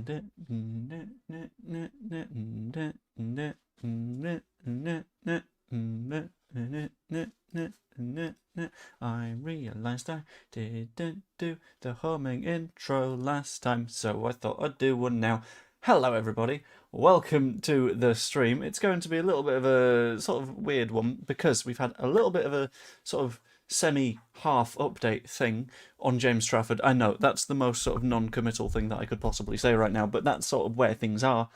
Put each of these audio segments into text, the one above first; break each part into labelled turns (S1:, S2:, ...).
S1: I realized I didn't do the humming intro last time, so I thought I'd do one now. Hello everybody, welcome to the stream. It's going to be a little bit of a sort of weird one because we've had a little bit of a sort of semi-half update thing on James Trafford. I know, that's the most sort of non-committal thing that I could possibly say right now, but that's sort of where things are.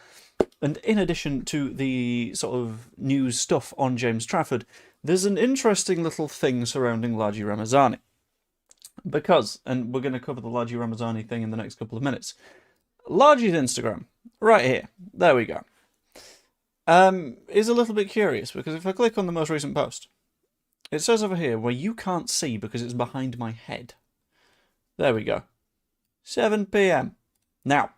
S1: And in addition to the sort of news stuff on James Trafford, there's an interesting little thing surrounding Largie Ramazani. Because, and we're going to cover the Largie Ramazani thing in the next couple of minutes, Largie's Instagram, right here, there we go, is a little bit curious, because if I click on the most recent post, it says over here, where you can't see because it's behind my head. There we go. 7 PM. Now,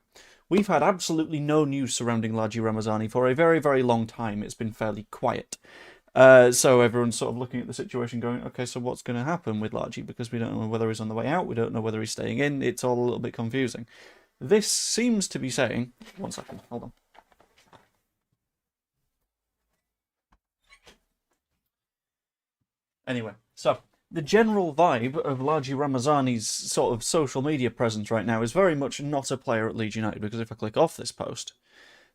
S1: we've had absolutely no news surrounding Largie Ramazani for a very, very long time. It's been fairly quiet. So everyone's sort of looking at the situation going, okay, so what's going to happen with Largie? Because we don't know whether he's on the way out, we don't know whether he's staying in, it's all a little bit confusing. This seems to be saying... One second, hold on. Anyway, so the general vibe of Largie Ramazani's sort of social media presence right now is very much not a player at Leeds United, because if I click off this post,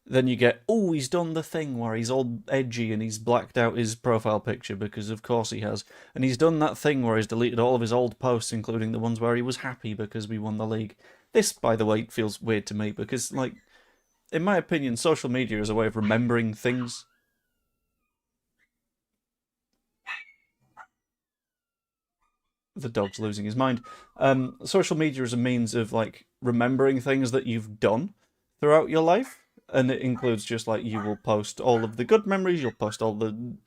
S1: then you get, oh, he's done the thing where he's all edgy and he's blacked out his profile picture, because of course he has. And he's done that thing where he's deleted all of his old posts, including the ones where he was happy because we won the league. This, by the way, feels weird to me, because, like, in my opinion, social media is a way of remembering things. The dog's losing his mind. Social media is a means of, like, remembering things that you've done throughout your life. And it includes just, like, you will post all of the good memories, you'll post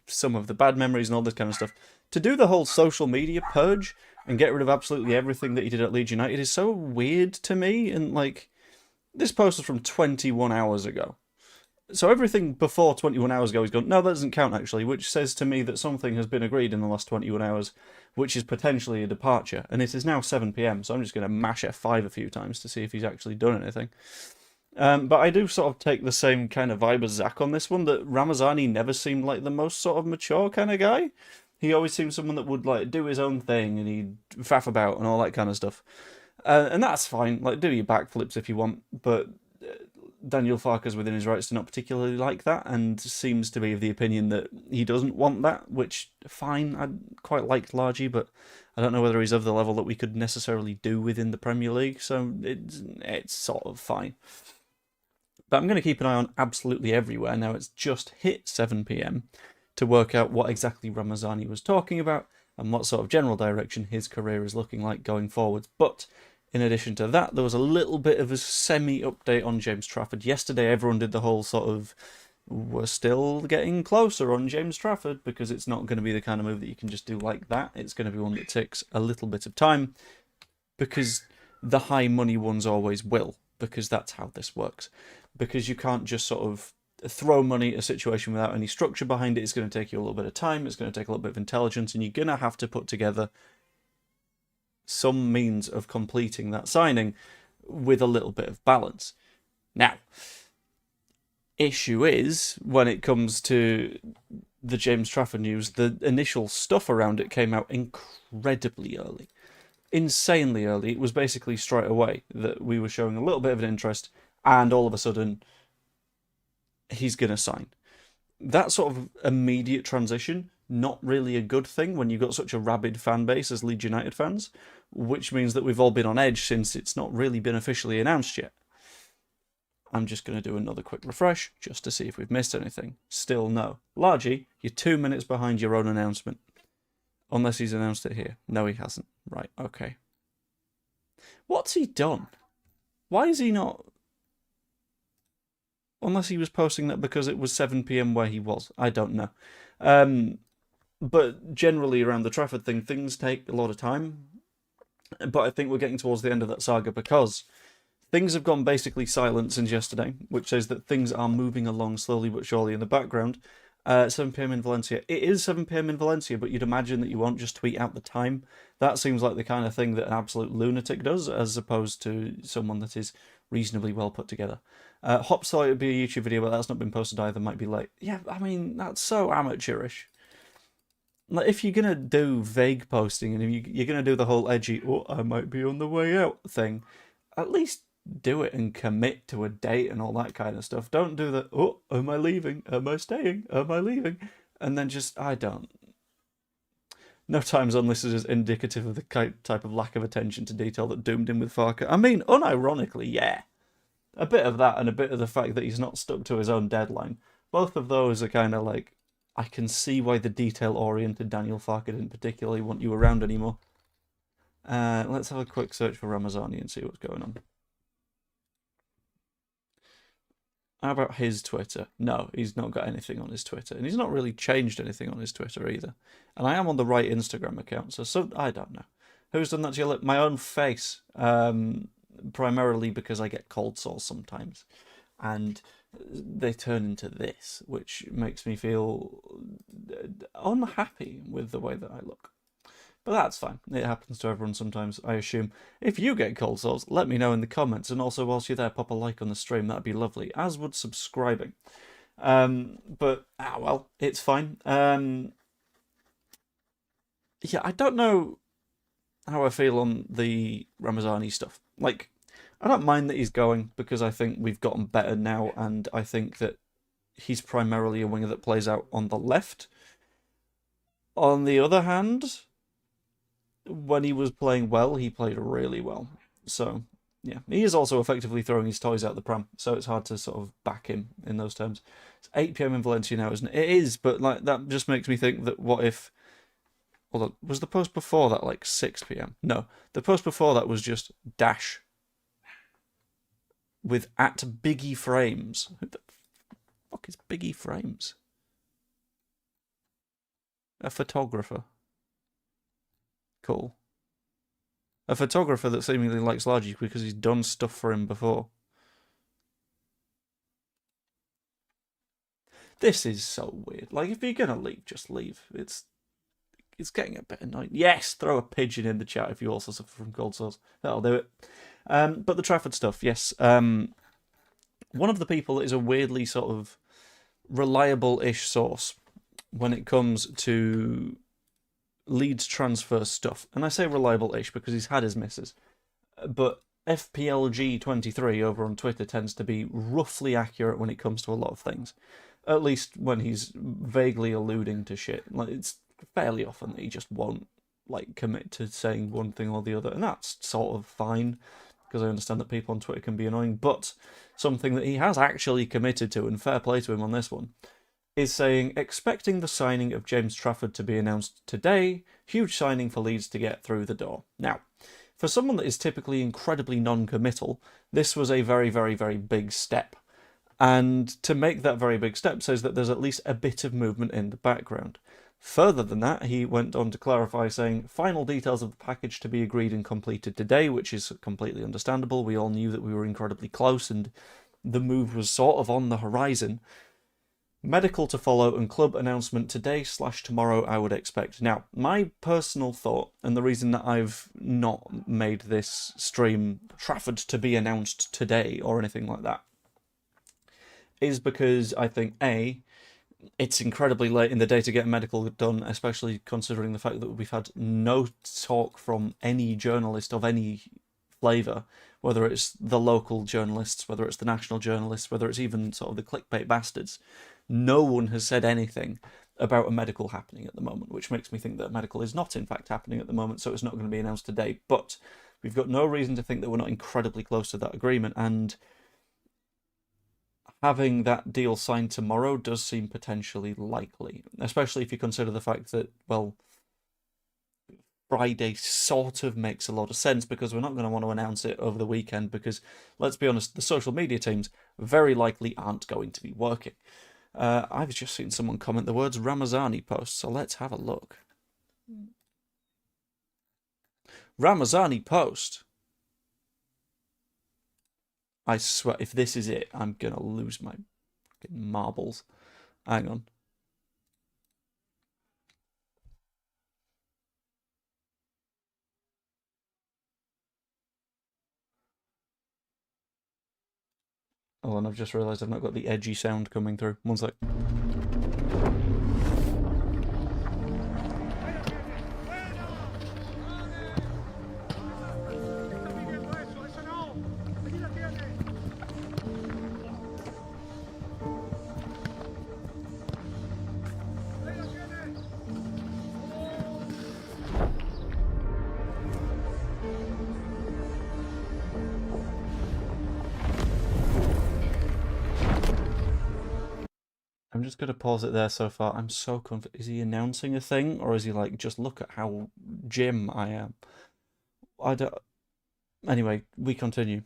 S1: some of the bad memories and all this kind of stuff. To do the whole social media purge and get rid of absolutely everything that he did at Leeds United is so weird to me. And, like, this post was from 21 hours ago. So everything before 21 hours ago is gone, no, that doesn't count, actually, which says to me that something has been agreed in the last 21 hours, which is potentially a departure. And it is now 7 PM, so I'm just going to mash F5 a few times to see if he's actually done anything. But I do sort of take the same kind of vibe as Zach on this one, that Ramazani never seemed like the most sort of mature kind of guy. He always seemed someone that would, like, do his own thing and he'd faff about and all that kind of stuff. And that's fine, like, do your backflips if you want, but Daniel Farke's within his rights to not particularly like that, and seems to be of the opinion that he doesn't want that, which, fine, I quite liked Largie, but I don't know whether he's of the level that we could necessarily do within the Premier League, so it's sort of fine. But I'm going to keep an eye on absolutely everywhere. Now it's just hit 7 PM to work out what exactly Ramazani was talking about and what sort of general direction his career is looking like going forwards. But in addition to that, there was a little bit of a semi-update on James Trafford. Yesterday everyone did the whole sort of, we're still getting closer on James Trafford, because it's not going to be the kind of move that you can just do like that. It's going to be one that takes a little bit of time, because the high money ones always will, because that's how this works. Because you can't just sort of throw money at a situation without any structure behind it. It's going to take you a little bit of time, it's going to take a little bit of intelligence, and you're going to have to put together some means of completing that signing with a little bit of balance. Now, issue is, when it comes to the James Trafford news, the initial stuff around it came out incredibly early. Insanely early. It was basically straight away that we were showing a little bit of an interest, and all of a sudden, he's going to sign. That sort of immediate transition, not really a good thing when you've got such a rabid fan base as Leeds United fans, which means that we've all been on edge since it's not really been officially announced yet. I'm just going to do another quick refresh, just to see if we've missed anything. Still no. Largie, you're 2 minutes behind your own announcement. Unless he's announced it here. No, he hasn't. Right, okay. What's he done? Why is he not... Unless he was posting that because it was 7 PM where he was. I don't know. But generally around the Trafford thing, things take a lot of time. But I think we're getting towards the end of that saga, because things have gone basically silent since yesterday, which says that things are moving along slowly but surely in the background. 7 PM in Valencia. It is 7 PM in Valencia, but you'd imagine that you won't just tweet out the time. That seems like the kind of thing that an absolute lunatic does, as opposed to someone that is reasonably well put together. Hop thought it would be a YouTube video, but that's not been posted either. Might be late. Yeah, I mean, that's so amateurish. Like, if you're gonna do vague posting and if you're gonna do the whole edgy, oh, I might be on the way out thing, at least do it and commit to a date and all that kind of stuff. Don't do the, oh, am I leaving? Am I staying? Am I leaving? And then just, I don't. No times on this is indicative of the type of lack of attention to detail that doomed him with Farker. I mean, unironically, yeah. A bit of that and a bit of the fact that he's not stuck to his own deadline. Both of those are kind of like, I can see why the detail-oriented Daniel Farker didn't particularly want you around anymore. Let's have a quick search for Ramazani and see what's going on. How about his Twitter? No, he's not got anything on his Twitter. And he's not really changed anything on his Twitter either. And I am on the right Instagram account, so I don't know. Who's done that to your lip? My own face. Primarily because I get cold sores sometimes. And they turn into this, which makes me feel unhappy with the way that I look. But that's fine. It happens to everyone sometimes, I assume. If you get cold sores, let me know in the comments. And also, whilst you're there, pop a like on the stream. That'd be lovely. As would subscribing. But, well, it's fine. Yeah, I don't know how I feel on the Ramazani stuff. Like, I don't mind that he's going, because I think we've gotten better now, and I think that he's primarily a winger that plays out on the left. On the other hand, when he was playing well, he played really well. So, yeah. He is also effectively throwing his toys out the pram, so it's hard to sort of back him in those terms. It's 8 PM in Valencia now, isn't it? It is, but like that just makes me think that what if... Hold on, was the post before that like 6 PM? No, the post before that was just dash. With at Biggie Frames. Who the fuck is Biggie Frames? A photographer. Cool. A photographer that seemingly likes Largie because he's done stuff for him before. This is so weird. Like, if you're gonna leave, just leave. It's getting a bit annoying. Yes, throw a pigeon in the chat if you also suffer from cold sores. That'll do it. But the Trafford stuff, yes. One of the people that is a weirdly sort of reliable-ish source when it comes to Leeds transfer stuff. And I say reliable-ish because he's had his misses. But FPLG23 over on Twitter tends to be roughly accurate when it comes to a lot of things. At least when he's vaguely alluding to shit. Like, it's fairly often that he just won't like commit to saying one thing or the other. And that's sort of fine, because I understand that people on Twitter can be annoying. But something that he has actually committed to, and fair play to him on this one, is saying, expecting the signing of James Trafford to be announced today. Huge signing for Leeds to get through the door. Now, for someone that is typically incredibly non-committal, this was a very, very, very big step. And to make that very big step says that there's at least a bit of movement in the background. Further than that, he went on to clarify, saying, final details of the package to be agreed and completed today, which is completely understandable. We all knew that we were incredibly close and the move was sort of on the horizon. Medical to follow and club announcement today/tomorrow, I would expect. Now, my personal thought, and the reason that I've not made this stream Trafford to be announced today or anything like that, is because I think, A, it's incredibly late in the day to get a medical done, especially considering the fact that we've had no talk from any journalist of any flavour, whether it's the local journalists, whether it's the national journalists, whether it's even sort of the clickbait bastards. No one has said anything about a medical happening at the moment, which makes me think that a medical is not in fact happening at the moment, so it's not going to be announced today. But we've got no reason to think that we're not incredibly close to that agreement, and having that deal signed tomorrow does seem potentially likely, especially if you consider the fact that, well, Friday sort of makes a lot of sense, because we're not going to want to announce it over the weekend, because, let's be honest, the social media teams very likely aren't going to be working. I've just seen someone comment the words Ramazani post, so let's have a look. Ramazani post. I swear, if this is it, I'm going to lose my marbles. Hang on. Hold on, I've just realised I've not got the edgy sound coming through. One sec. I'm just going to pause it there so far. I'm so confused. Is he announcing a thing, or is he like, just look at how Jim I am? I don't... Anyway, we continue.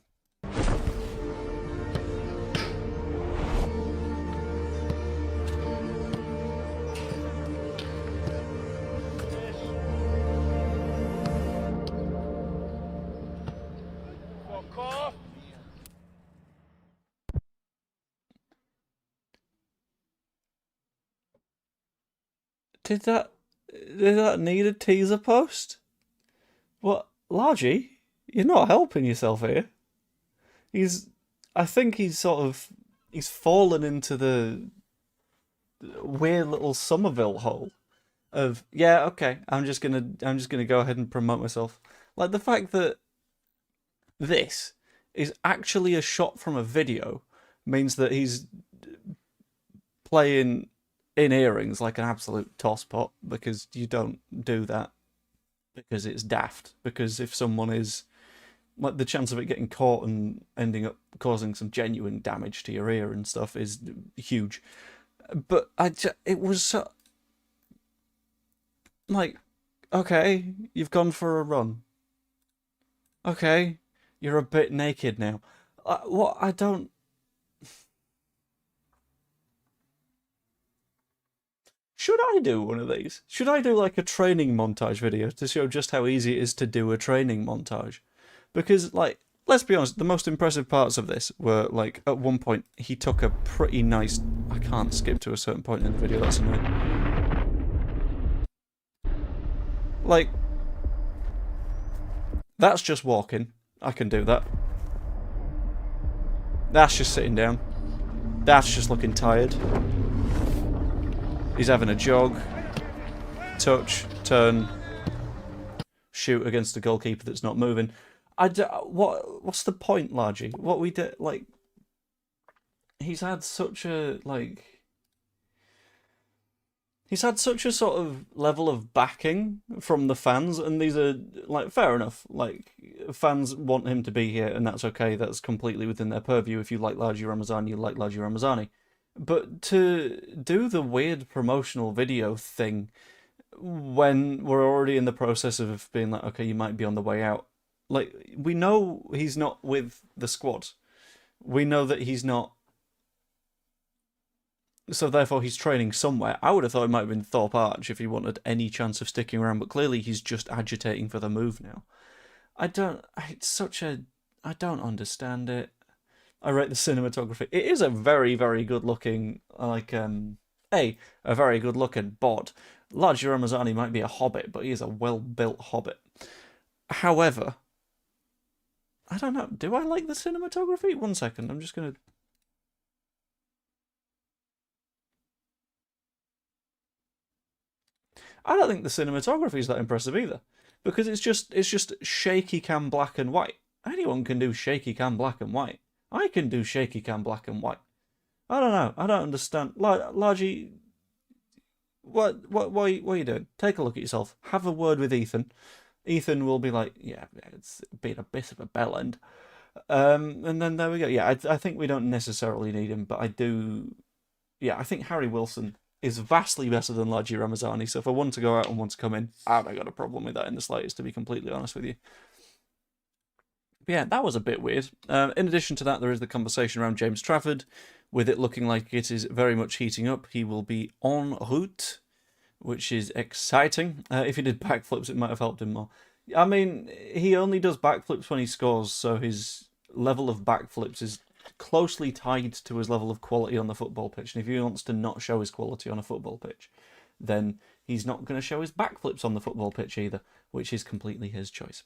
S1: Did that need a teaser post? What, Largie? You're not helping yourself here. I think he's fallen into the weird little Somerville hole of, yeah, okay, I'm just gonna go ahead and promote myself. Like the fact that this is actually a shot from a video means that he's playing in earrings like an absolute tosspot, because you don't do that, because it's daft. Because if someone is, like, the chance of it getting caught and ending up causing some genuine damage to your ear and stuff is huge. But it was so, like, okay, you've gone for a run. Okay, you're a bit naked now. What, I don't... Should I do one of these? Should I do like a training montage video to show just how easy it is to do a training montage? Because, like, let's be honest, the most impressive parts of this were, like, at one point he took a pretty nice... I can't skip to a certain point in the video, that's annoying. Like, that's just walking. I can do that. That's just sitting down. That's just looking tired. He's having a jog. Touch, turn, shoot against the goalkeeper that's not moving. What's the point, Largie? What we did, like, he's had such a, like, he's had such a sort of level of backing from the fans, and these are, like, fair enough. Like, fans want him to be here, and that's okay. That's completely within their purview. If you like Largie Ramazani, you like Largie Ramazani. But to do the weird promotional video thing when we're already in the process of being like, okay, you might be on the way out. Like, we know he's not with the squad. We know that he's not. So therefore he's training somewhere. I would have thought it might have been Thorpe Arch if he wanted any chance of sticking around, but clearly he's just agitating for the move now. I don't understand it. I rate the cinematography. It is a very, very good looking, like, a very good looking bod. Largie Ramazani might be a hobbit, but he is a well-built hobbit. However, I don't know, do I like the cinematography? One second, I'm just gonna... I don't think the cinematography is that impressive either, because it's just shaky cam black and white. Anyone can do shaky cam black and white. I can do shaky cam black and white. I don't know. I don't understand. Largie, what are you doing? Take a look at yourself. Have a word with Ethan. Ethan will be like, yeah, it's been a bit of a bellend. And then there we go. Yeah, I think we don't necessarily need him, but I do... Yeah, I think Harry Wilson is vastly better than Largie Ramazani, so if I want to go out and want to come in, I haven't got a problem with that in the slightest, to be completely honest with you. But yeah, that was a bit weird. In addition to that, there is the conversation around James Trafford, with it looking like it is very much heating up. He will be en route, which is exciting. If he did backflips, it might have helped him more. I mean, he only does backflips when he scores, so his level of backflips is closely tied to his level of quality on the football pitch. And if he wants to not show his quality on a football pitch, then he's not going to show his backflips on the football pitch either, which is completely his choice.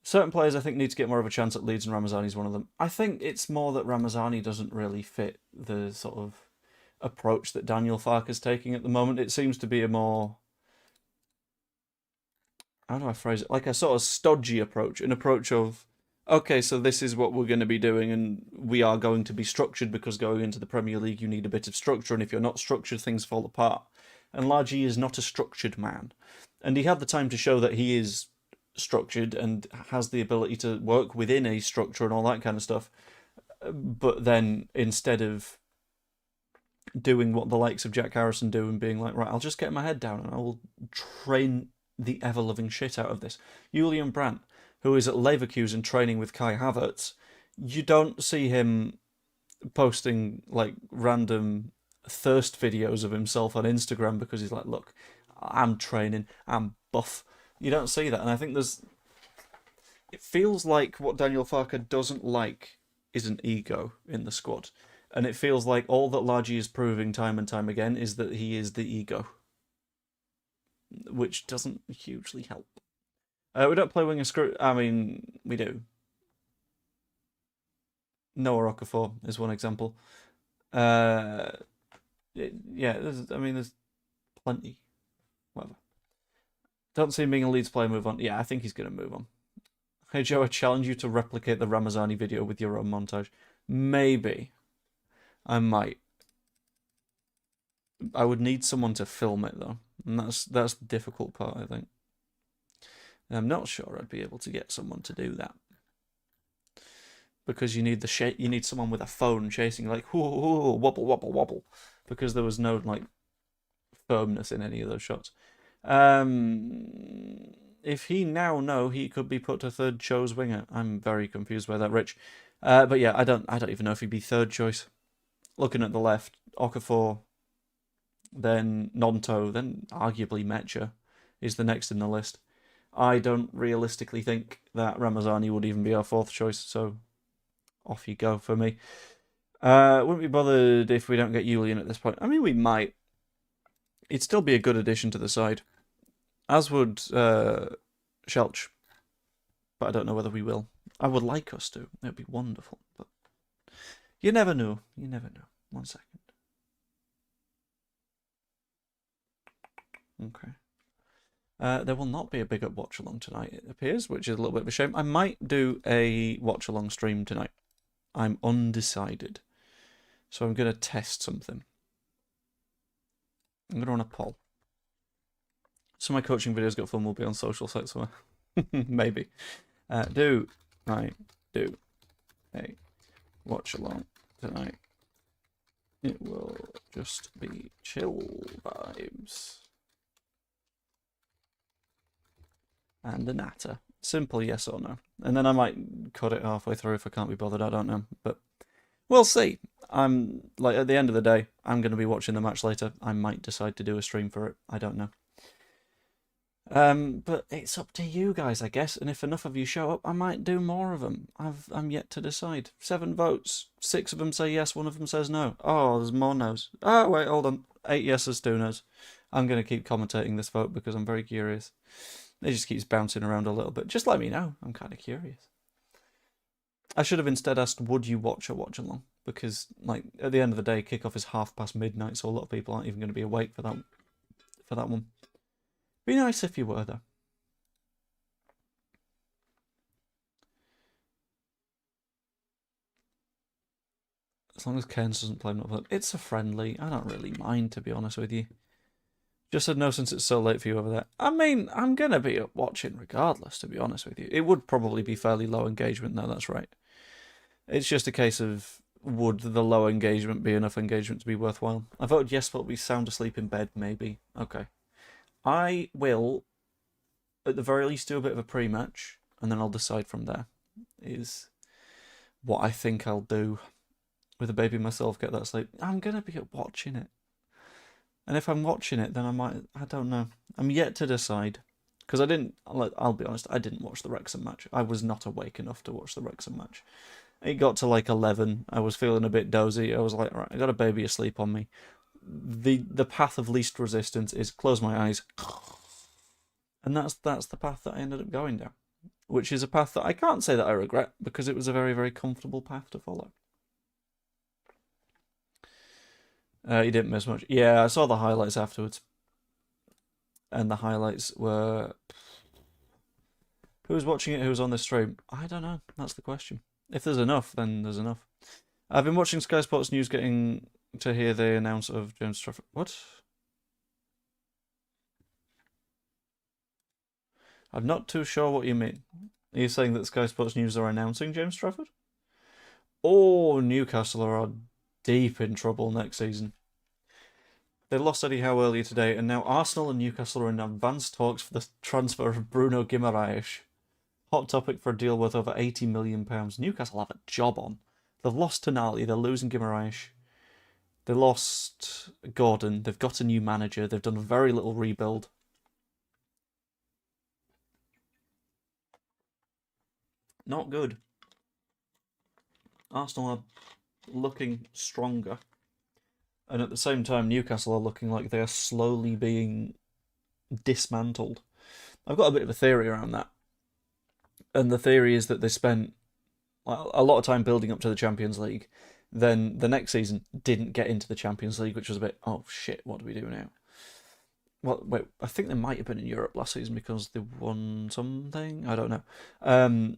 S1: Certain players I think need to get more of a chance at Leeds, and Ramazani's one of them. I think it's more that Ramazani doesn't really fit the sort of approach that Daniel Farke's taking at the moment. It seems to be a more, how do I phrase it? Like a sort of stodgy approach, an approach of, okay, so this is what we're going to be doing, and we are going to be structured because going into the Premier League you need a bit of structure, and if you're not structured, things fall apart. And Largie is not a structured man, and he had the time to show that he is structured and has the ability to work within a structure and all that kind of stuff. But then instead of doing what the likes of Jack Harrison do and being like, right, I'll just get my head down and I will train the ever-loving shit out of this. Julian Brandt, who is at Leverkusen training with Kai Havertz, you don't see him posting like random thirst videos of himself on Instagram because he's like, look, I'm training, I'm buff. You don't see that, and I think it feels like what Daniel Farke doesn't like is an ego in the squad. And it feels like all that Largie is proving time and time again is that he is the ego, which doesn't hugely help. We don't play winger screw. I mean, we do. Noah Okafor is one example. Yeah, there's plenty. Whatever. Don't see him being a Leeds player move on. Yeah, I think he's going to move on. Hey Joe, I challenge you to replicate the Ramazani video with your own montage. Maybe. I might. I would need someone to film it though, and that's the difficult part, I think. And I'm not sure I'd be able to get someone to do that because you need you need someone with a phone chasing like whoa, wobble wobble wobble, because there was no like firmness in any of those shots. If he now know he could be put to third choice winger, I'm very confused by that, Rich. But yeah, I don't even know if he'd be third choice. Looking at the left, Okafor, then Nonto, then arguably Mecha is the next in the list. I don't realistically think that Ramazani would even be our fourth choice, so off you go for me. Wouldn't be bothered if we don't get Julian at this point. I mean, we might. It'd still be a good addition to the side, as would Shelch, but I don't know whether we will. I would like us to. It would be wonderful, but you never know. You never know. 1 second. Okay. There will not be a big up watch along tonight, it appears, which is a little bit of a shame. I might do a watch along stream tonight. I'm undecided. So I'm going to test something. I'm going to run a poll. So my coaching videos got fun will be on social sites somewhere. Maybe. Do a watch along tonight. It will just be chill vibes. And a natter. Simple yes or no. And then I might cut it halfway through if I can't be bothered, I don't know. But we'll see. I'm like at the end of the day, I'm going to be watching the match later. I might decide to do a stream for it. I don't know. But it's up to you guys, I guess. And if enough of you show up, I might do more of them. I'm yet to decide. 7 votes. 6 of them say yes, 1 of them says no. Oh, there's more no's. Oh, wait, hold on. 8 yeses, 2 no's. I'm going to keep commentating this vote because I'm very curious. It just keeps bouncing around a little bit. Just let me know. I'm kind of curious. I should have instead asked, would you watch a watch along? Because, like, at the end of the day, kickoff is midnight, so a lot of people aren't even going to be awake for that one. Be nice if you were, though. As long as Cairns doesn't play him, it's a friendly. I don't really mind, to be honest with you. Just said no since it's so late for you over there. I mean, I'm going to be watching regardless, to be honest with you. It would probably be fairly low engagement, though, that's right. It's just a case of, would the low engagement be enough engagement to be worthwhile? I voted yes, but we sound asleep in bed, maybe. Okay. I will, at the very least, do a bit of a pre-match, and then I'll decide from there, is what I think I'll do with the baby myself, get that sleep. I'm going to be watching it. And if I'm watching it, then I don't know. I'm yet to decide. Because I'll be honest, I didn't watch the Wrexham match. I was not awake enough to watch the Wrexham match. It got to like 11. I was feeling a bit dozy. I was like, right, I got a baby asleep on me. The path of least resistance is close my eyes. And that's the path that I ended up going down. which is a path that I can't say that I regret because it was a very, very comfortable path to follow. You didn't miss much. Yeah, I saw the highlights afterwards. And the highlights were... Who was watching it? Who was on the stream? I don't know. That's the question. If there's enough, then there's enough. I've been watching Sky Sports News getting to hear the announce of James Trafford. What? I'm not too sure what you mean. Are you saying that Sky Sports News are announcing James Trafford? Oh, Newcastle are deep in trouble next season. They lost Eddie Howe earlier today, and now Arsenal and Newcastle are in advanced talks for the transfer of Bruno Guimaraes. Hot topic for a deal worth over £80 million. Newcastle have a job on. They've lost Tonali, they're losing Guimaraes. They lost Gordon, they've got a new manager, they've done very little rebuild. Not good. Arsenal are looking stronger. And at the same time, Newcastle are looking like they are slowly being dismantled. I've got a bit of a theory around that. And the theory is that they spent a lot of time building up to the Champions League. Then the next season didn't get into the Champions League, which was a bit, oh shit, what do we do now? Well, wait, I think they might have been in Europe last season because they won something. I don't know.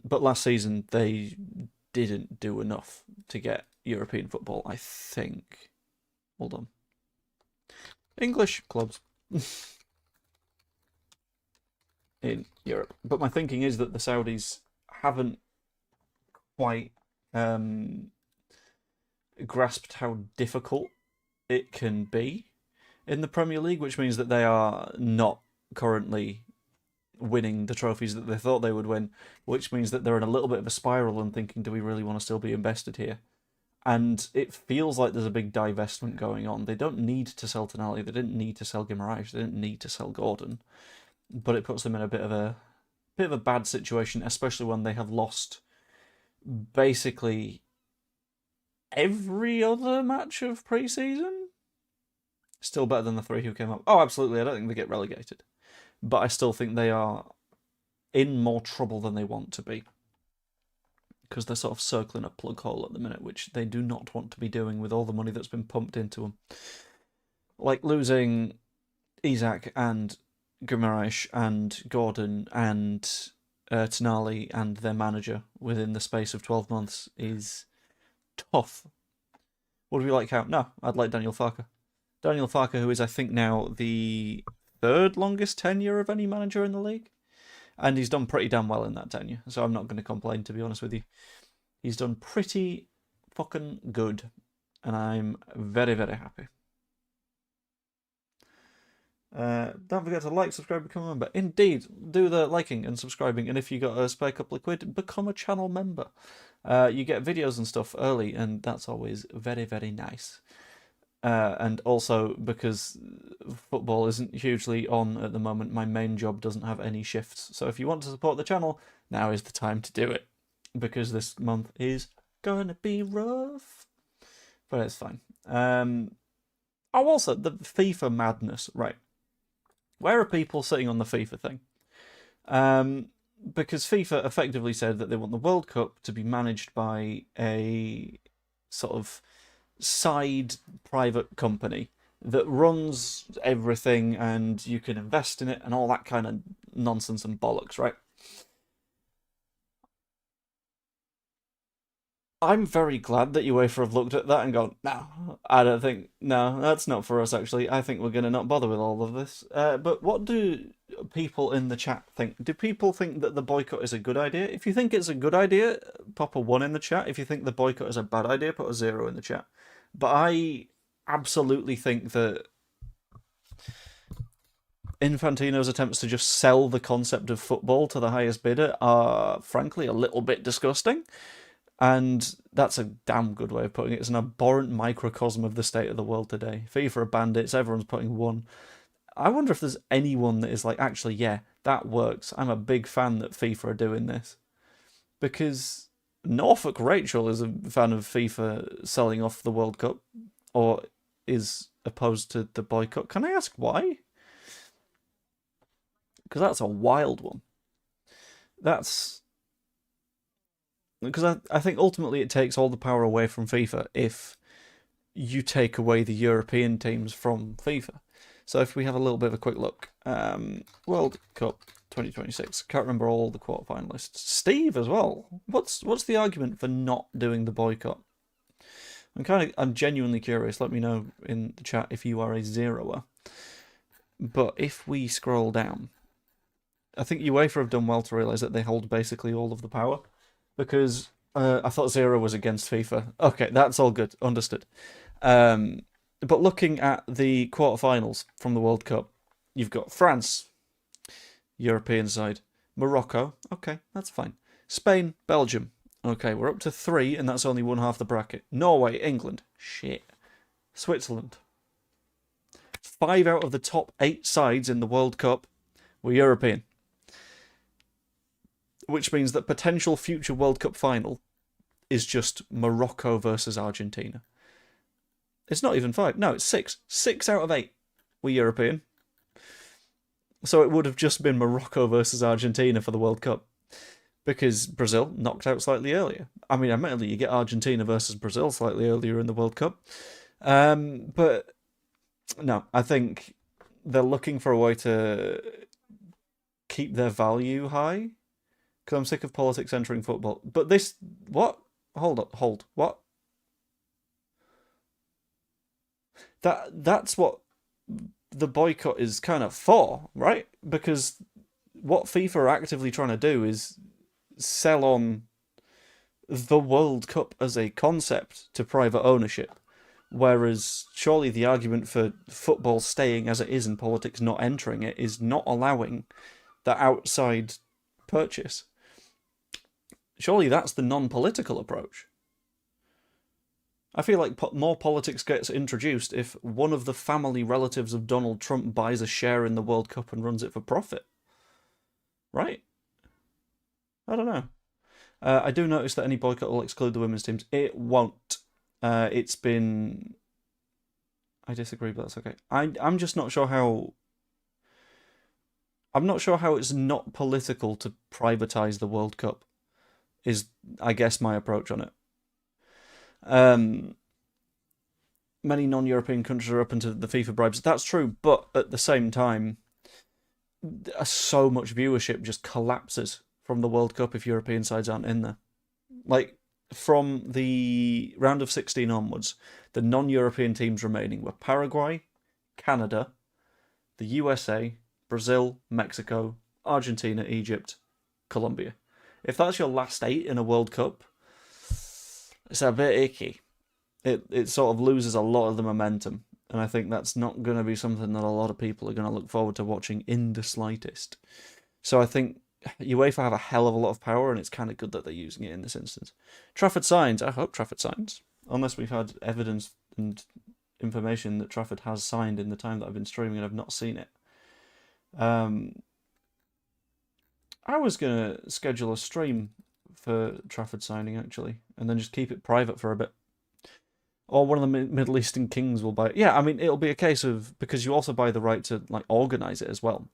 S1: But last season they didn't do enough to get European football, I think. Hold on. English clubs in Europe. But my thinking is that the Saudis haven't quite grasped how difficult it can be in the Premier League, which means that they are not currently winning the trophies that they thought they would win, which means that they're in a little bit of a spiral and thinking, do we really want to still be invested here? And it feels like there's a big divestment going on. They don't need to sell Tonali, they didn't need to sell Guimaraes, they didn't need to sell Gordon, but it puts them in a bit of a bad situation, especially when they have lost basically every other match of pre-season. Still better than the 3 who came up. Oh, absolutely, I don't think they get relegated, but I still think they are in more trouble than they want to be, because they're sort of circling a plug hole at the minute, which they do not want to be doing with all the money that's been pumped into them. Like losing Isak and Guimaraes and Gordon and Tonali and their manager within the space of 12 months is tough. Would we like how? No, I'd like Daniel Farke. Daniel Farke, who is, I think, now the 3rd longest tenure of any manager in the league. And he's done pretty damn well in that tenure, so I'm not going to complain, to be honest with you. He's done pretty fucking good, and I'm very, very happy. Don't forget to like, subscribe, become a member. Indeed, do the liking and subscribing, and if you got a spare couple of quid, become a channel member. You get videos and stuff early, and that's always very, very nice. And also, because football isn't hugely on at the moment, my main job doesn't have any shifts. So if you want to support the channel, now is the time to do it. Because this month is going to be rough. But it's fine. Oh, also, the FIFA madness, right. Where are people sitting on the FIFA thing? Because FIFA effectively said that they want the World Cup to be managed by a sort of side private company that runs everything and you can invest in it and all that kind of nonsense and bollocks, right? I'm very glad that UEFA have looked at that and gone, no, I don't think, no, that's not for us actually. I think we're going to not bother with all of this. But what do people in the chat think? Do people think that the boycott is a good idea? If you think it's a good idea, pop a 1 in the chat. If you think the boycott is a bad idea, put a 0 in the chat. But I absolutely think that Infantino's attempts to just sell the concept of football to the highest bidder are, frankly, a little bit disgusting. And that's a damn good way of putting it. It's an abhorrent microcosm of the state of the world today. FIFA are bandits, everyone's putting 1. I wonder if there's anyone that is like, actually, yeah, that works. I'm a big fan that FIFA are doing this. Because Norfolk Rachel is a fan of FIFA selling off the World Cup, or is opposed to the boycott. Can I ask why? Because that's a wild one. That's because I think ultimately it takes all the power away from FIFA if you take away the European teams from FIFA. So if we have a little bit of a quick look, World Cup 2026. Can't remember all the quarterfinalists. Steve as well. What's the argument for not doing the boycott? I'm genuinely curious. Let me know in the chat if you are a zeroer. But if we scroll down, I think UEFA have done well to realise that they hold basically all of the power, because I thought Zero was against FIFA. Okay, that's all good. Understood. But looking at the quarterfinals from the World Cup, you've got France, European side. Morocco, okay, that's fine. Spain, Belgium. Okay, we're up to 3, and that's only one half the bracket. Norway, England, shit. Switzerland. 5 out of the top 8 sides in the World Cup were European. Which means that potential future World Cup final is just Morocco versus Argentina. It's not even 5. No, it's 6. 6 out of 8 were European. So it would have just been Morocco versus Argentina for the World Cup, because Brazil knocked out slightly earlier. I mean, admittedly, you get Argentina versus Brazil slightly earlier in the World Cup. But no, I think they're looking for a way to keep their value high, because I'm sick of politics entering football. But this... What? Hold. What? That's what the boycott is kind of for, right? Because what FIFA are actively trying to do is sell on the World Cup as a concept to private ownership, whereas surely the argument for football staying as it is and politics not entering it is not allowing that outside purchase. Surely that's the non-political approach. I feel like more politics gets introduced if one of the family relatives of Donald Trump buys a share in the World Cup and runs it for profit. Right? I don't know. I do notice that any boycott will exclude the women's teams. It won't. It's been... I disagree, but that's okay. I'm just not sure how... I'm not sure how it's not political to privatise the World Cup, is, I guess, my approach on it. Many non-European countries are open to the FIFA bribes. That's true, but at the same time, so much viewership just collapses from the World Cup if European sides aren't in there. Like, from the round of 16 onwards, the non-European teams remaining were Paraguay, Canada, the USA, Brazil, Mexico, Argentina, Egypt, Colombia. If that's your last 8 in a World Cup, it's a bit icky. It sort of loses a lot of the momentum, and I think that's not going to be something that a lot of people are going to look forward to watching in the slightest. So I think UEFA have a hell of a lot of power, and it's kind of good that they're using it in this instance. Trafford signs. I hope Trafford signs, unless we've had evidence and information that Trafford has signed in the time that I've been streaming and I've not seen it. I was going to schedule a stream for Trafford signing, actually, and then just keep it private for a bit. Or one of the Middle Eastern kings will buy it. Yeah, I mean, it'll be a case of... Because you also buy the right to, like, organise it as well.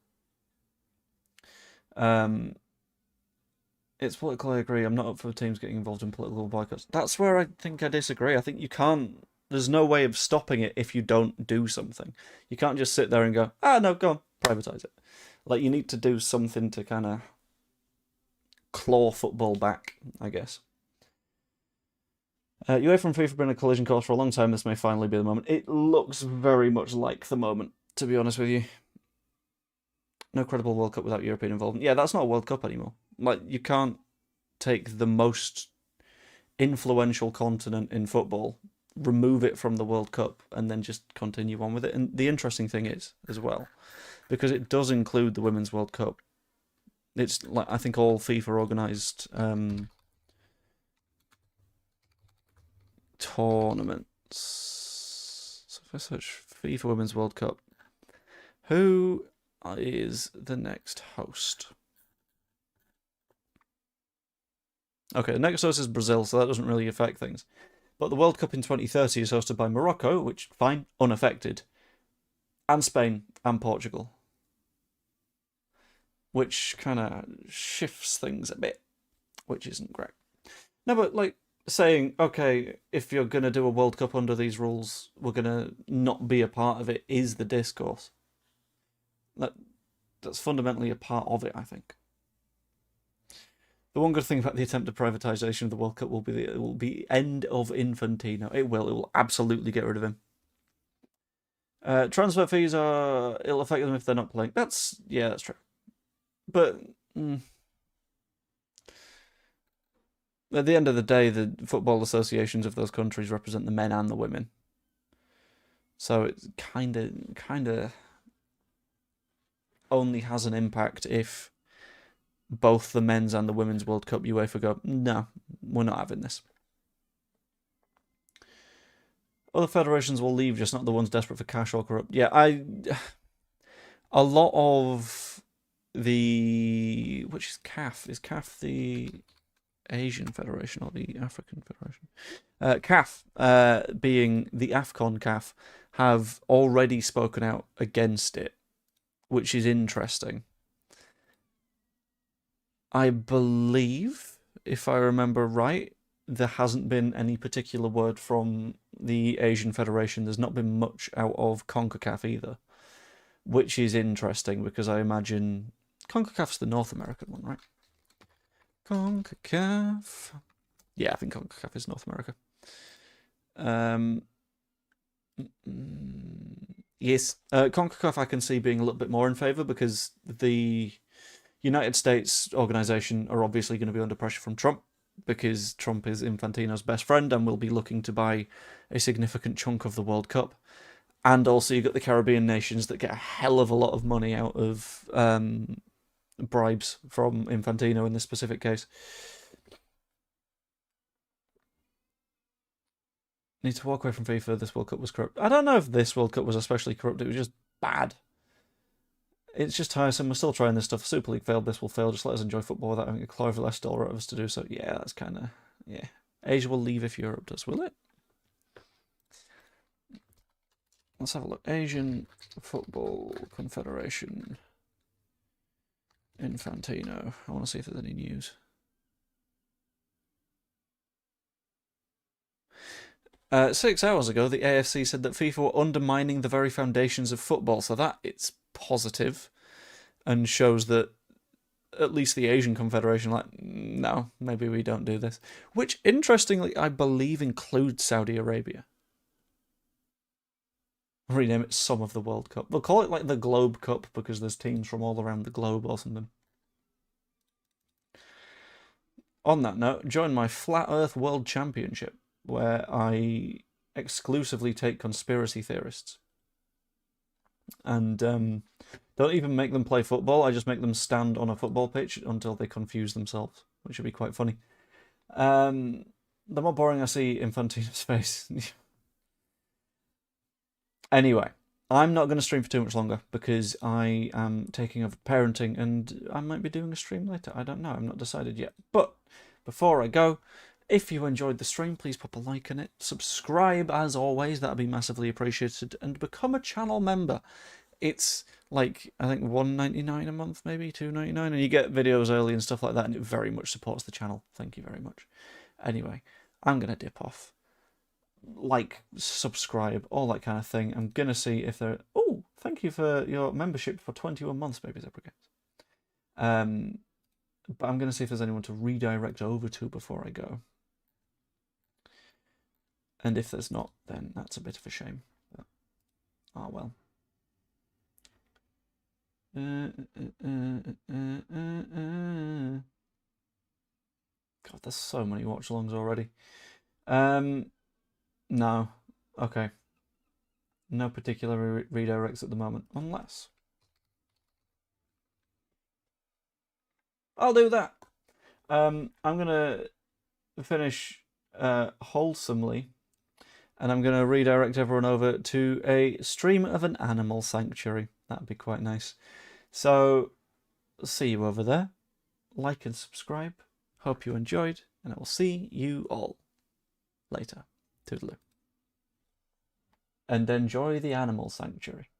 S1: It's political, I agree. I'm not up for teams getting involved in political boycotts. That's where I think I disagree. I think you can't... There's no way of stopping it if you don't do something. You can't just sit there and go, no, go on, privatise it. Like, you need to do something to kind of claw football back, I guess. UEFA and FIFA have been a collision course for a long time. This may finally be the moment. It looks very much like the moment, to be honest with you. No credible World Cup without European involvement. Yeah, that's not a World Cup anymore. Like, you can't take the most influential continent in football, remove it from the World Cup, and then just continue on with it. And the interesting thing is, as well, because it does include the Women's World Cup, it's like, I think all FIFA organised tournaments. So if I search FIFA Women's World Cup, who is the next host? Okay, the next host is Brazil, so that doesn't really affect things. But the World Cup in 2030 is hosted by Morocco, which, fine, unaffected, and Spain and Portugal, which kind of shifts things a bit, which isn't great. No, but like saying, okay, if you're gonna do a World Cup under these rules, we're gonna not be a part of it is the discourse. That's fundamentally a part of it, I think. The one good thing about the attempted privatisation of the World Cup will be it will be end of Infantino. It will absolutely get rid of him. Transfer fees it'll affect them if they're not playing. That's true. But at the end of the day, the football associations of those countries represent the men and the women. So it kind of only has an impact if both the men's and the women's World Cup UEFA go, no, we're not having this. Other federations will leave, just not the ones desperate for cash or corrupt. Yeah, a lot of which is CAF? Is CAF the Asian Federation or the African Federation? CAF, being the AFCON CAF, have already spoken out against it, which is interesting. I believe, if I remember right, there hasn't been any particular word from the Asian Federation. There's not been much out of CONCACAF either, which is interesting because I imagine CONCACAF's the North American one, right? CONCACAF. Yeah, I think CONCACAF is North America. Yes, CONCACAF I can see being a little bit more in favour because the United States organisation are obviously going to be under pressure from Trump because Trump is Infantino's best friend and will be looking to buy a significant chunk of the World Cup. And also you've got the Caribbean nations that get a hell of a lot of money out of bribes from Infantino in this specific case. Need to walk away from FIFA. This World Cup was corrupt. I don't know if this World Cup was especially corrupt. It was just bad. It's just tiresome. We're still trying this stuff. Super League failed. This will fail. Just let us enjoy football without having a claw over less dollar of us to do so. Yeah, that's kind of... Yeah. Asia will leave if Europe does, will it? Let's have a look. Asian Football Confederation. Infantino. I want to see if there's any news. 6 hours ago, the AFC said that FIFA were undermining the very foundations of football, so that it's positive and shows that at least the Asian Confederation, like, no, maybe we don't do this. Which, interestingly, I believe includes Saudi Arabia. Rename it some of the World Cup. They'll call it like the Globe Cup because there's teams from all around the globe or something. On that note, join my Flat Earth World Championship, where I exclusively take conspiracy theorists. And don't even make them play football, I just make them stand on a football pitch until they confuse themselves, which would be quite funny. The more boring I see Infantino's face. Anyway, I'm not going to stream for too much longer because I am taking over parenting and I might be doing a stream later. I don't know, I'm not decided yet. But before I go, if you enjoyed the stream, please pop a like on it. Subscribe, as always, that'd be massively appreciated. And become a channel member. It's like, I think $1.99 a month, maybe $2.99, and you get videos early and stuff like that, and it very much supports the channel. Thank you very much. Anyway, I'm going to dip off. Like, subscribe, all that kind of thing. I'm going to see if there... Oh, thank you for your membership for 21 months, maybe, Zebra Games. But I'm going to see if there's anyone to redirect over to before I go. And if there's not, then that's a bit of a shame. But, oh, well. God, there's so many watch-alongs already. No. Okay. No particular redirects at the moment, unless... I'll do that. I'm going to finish wholesomely, and I'm going to redirect everyone over to a stream of an animal sanctuary. That'd be quite nice. So, see you over there. Like and subscribe. Hope you enjoyed, and I will see you all later. Toodaloo. And enjoy the animal sanctuary.